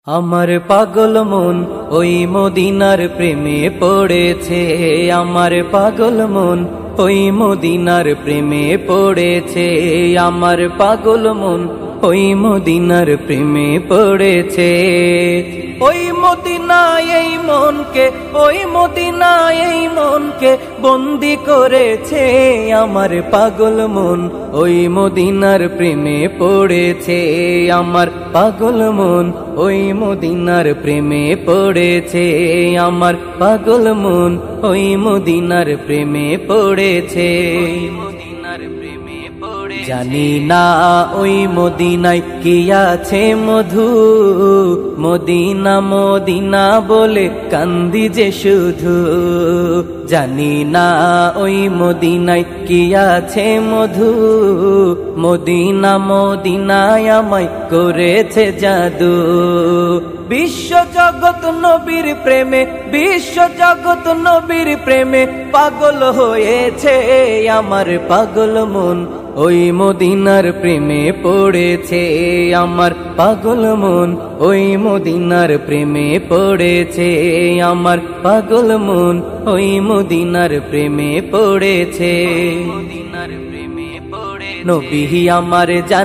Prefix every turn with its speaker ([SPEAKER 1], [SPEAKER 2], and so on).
[SPEAKER 1] আমার পাগল মন ওই মদিনার প্রেমে পড়েছে। আমার পাগল মন ওই মদিনার প্রেমে পড়েছে। আমার পাগল মন ওই মদিনার প্রেমে পড়েছে। ওই মদিনায় এই মনকে, ওই মদিনায় এই মনকে বন্দি করেছে। আমার পাগল মন ওই মদিনার প্রেমে পড়েছে। আমার পাগল মন ওই মদিনার প্রেমে পড়েছে। আমার পাগল মন ওই মদিনার প্রেমে পড়েছে। জানি না ওই মদিনায় কি আছে মধু, মদিনা মদিনা বলে কান্দি যে শুধু। জানি না ওই মদিনায় কি আছে মধু, মদিনা মদিনায় আমায় করেছে জাদু। বিশ্ব জগৎ নবীর প্রেমে, বিশ্ব জগৎ নবীর প্রেমে পাগল হয়েছে। আমার পাগল মন ওই মদিনার প্রেমে পড়েছে। আমার পাগল মন ওই মদিনার প্রেমে পড়েছে। আমার পাগল মন ওই মদিনার প্রেমে পড়েছে। নবী আমার জান